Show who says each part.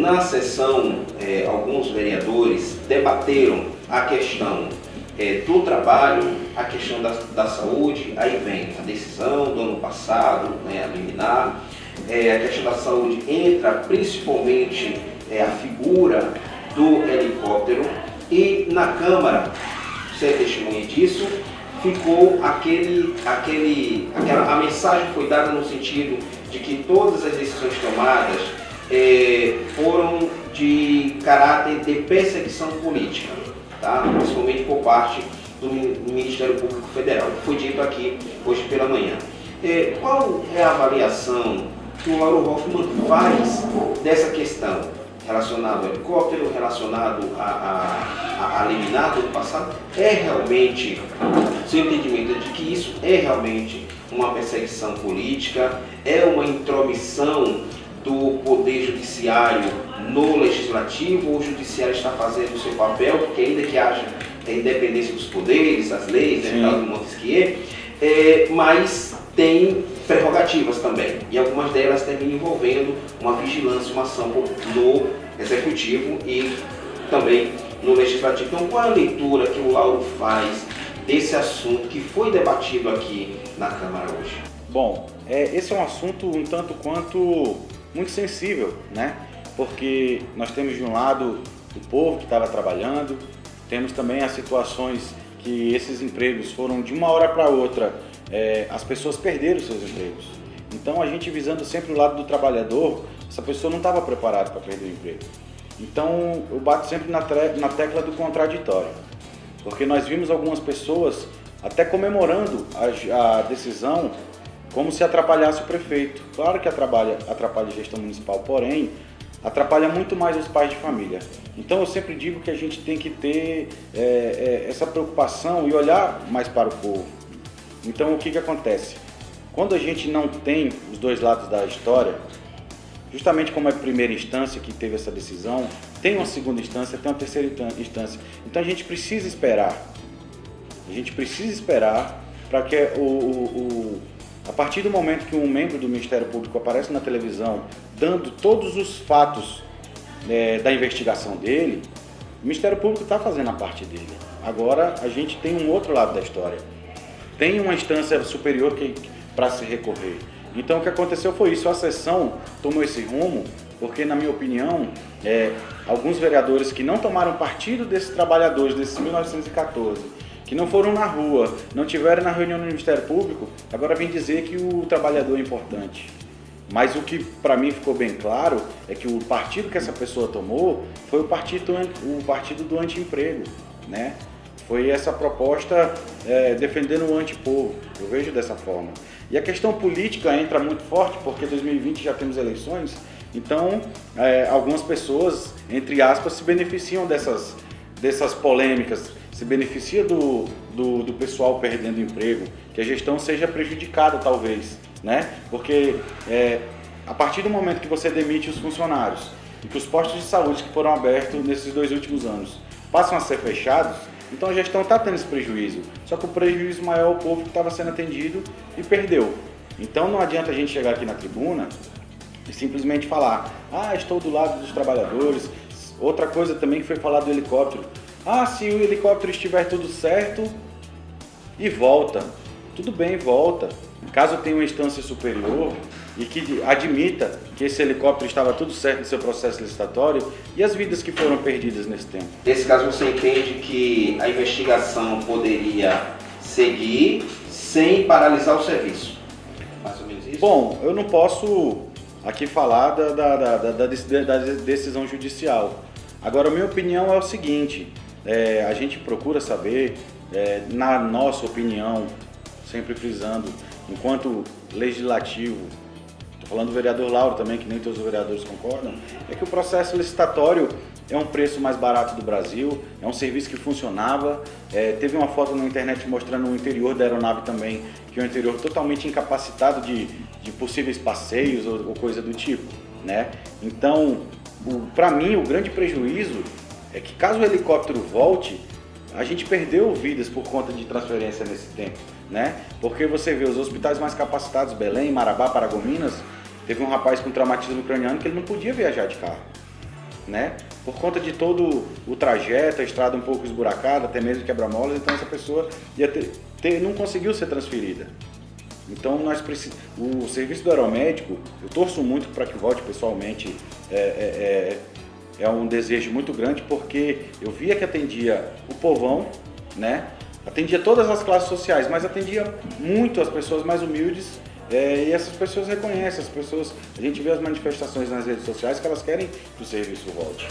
Speaker 1: Na sessão, alguns vereadores debateram a questão do trabalho, a questão da saúde, aí vem a decisão do ano passado, a liminar, a questão da saúde entra principalmente a figura do helicóptero, e na Câmara, você é testemunha disso, ficou a mensagem foi dada no sentido de que todas as decisões tomadas foram de caráter de perseguição política, tá? Principalmente por parte do Ministério Público Federal. Foi dito aqui hoje pela manhã. Qual é a avaliação que o Lauro Hoffmann faz dessa questão relacionada ao helicóptero, relacionado a liminar do passado? É realmente, seu entendimento de que isso é realmente uma perseguição política, é uma intromissão do Poder Judiciário no Legislativo, ou o Judiciário está fazendo o seu papel, porque ainda que haja a independência dos poderes, as leis, do Montesquieu, mas tem prerrogativas também, e algumas delas terminam envolvendo uma vigilância, uma ação no Executivo e também no Legislativo. Então, qual é a leitura que o Lauro faz desse assunto que foi debatido aqui na Câmara hoje?
Speaker 2: Bom, esse é um assunto um tanto quanto muito sensível, né? Porque nós temos de um lado o povo que estava trabalhando, temos também as situações que esses empregos foram de uma hora para outra, as pessoas perderam seus empregos. Então a gente visando sempre o lado do trabalhador, essa pessoa não estava preparada para perder o emprego. Então eu bato sempre na tecla do contraditório, porque nós vimos algumas pessoas até comemorando a decisão como se atrapalhasse o prefeito. Claro que atrapalha a gestão municipal, porém atrapalha muito mais os pais de família. Então eu sempre digo que a gente tem que ter essa preocupação e olhar mais para o povo. Então o que acontece? Quando a gente não tem os dois lados da história, justamente como é a primeira instância que teve essa decisão, tem uma segunda instância, tem uma terceira instância. Então a gente precisa esperar. A gente precisa esperar para que a partir do momento que um membro do Ministério Público aparece na televisão dando todos os fatos da investigação dele, o Ministério Público está fazendo a parte dele. Agora a gente tem um outro lado da história. Tem uma instância superior para se recorrer. Então o que aconteceu foi isso, a sessão tomou esse rumo porque, na minha opinião, alguns vereadores que não tomaram partido desses trabalhadores, desses 1914, que não foram na rua, não tiveram na reunião do Ministério Público, agora vem dizer que o trabalhador é importante. Mas o que para mim ficou bem claro é que o partido que essa pessoa tomou foi o partido do anti-emprego, né? Foi essa proposta defendendo o antipovo, eu vejo dessa forma. E a questão política entra muito forte, porque em 2020 já temos eleições, então algumas pessoas, entre aspas, se beneficiam dessas polêmicas, se beneficia do pessoal perdendo emprego, que a gestão seja prejudicada talvez, né? Porque a partir do momento que você demite os funcionários e que os postos de saúde que foram abertos nesses 2 últimos anos passam a ser fechados, então a gestão está tendo esse prejuízo, só que o prejuízo maior é o povo que estava sendo atendido e perdeu. Então não adianta a gente chegar aqui na tribuna e simplesmente falar, estou do lado dos trabalhadores. Outra coisa também que foi falar do helicóptero, se o helicóptero estiver tudo certo e volta, tudo bem, volta. Caso tenha uma instância superior e que admita que esse helicóptero estava tudo certo no seu processo licitatório, e as vidas que foram perdidas nesse tempo?
Speaker 1: Nesse caso, você entende que a investigação poderia seguir sem paralisar o serviço? Mais ou menos isso?
Speaker 2: Bom, eu não posso aqui falar da decisão judicial. Agora, a minha opinião é o seguinte, a gente procura saber, na nossa opinião, sempre frisando, enquanto legislativo, estou falando do vereador Lauro também, que nem todos os vereadores concordam, é que o processo licitatório é um preço mais barato do Brasil, é um serviço que funcionava, teve uma foto na internet mostrando o interior da aeronave também, que é um interior totalmente incapacitado de possíveis passeios ou coisa do tipo, né? Então, para mim, o grande prejuízo é que caso o helicóptero volte, a gente perdeu vidas por conta de transferência nesse tempo, né? Porque você vê os hospitais mais capacitados, Belém, Marabá, Paragominas, teve um rapaz com traumatismo craniano que ele não podia viajar de carro. né? Por conta de todo o trajeto, a estrada um pouco esburacada, até mesmo quebra-molas, então essa pessoa não conseguiu ser transferida. Então o serviço do aeromédico, eu torço muito para que volte pessoalmente, é um desejo muito grande, porque eu via que atendia o povão, né? Atendia todas as classes sociais, mas atendia muito as pessoas mais humildes, e essas pessoas reconhecem, a gente vê as manifestações nas redes sociais que elas querem que o serviço volte.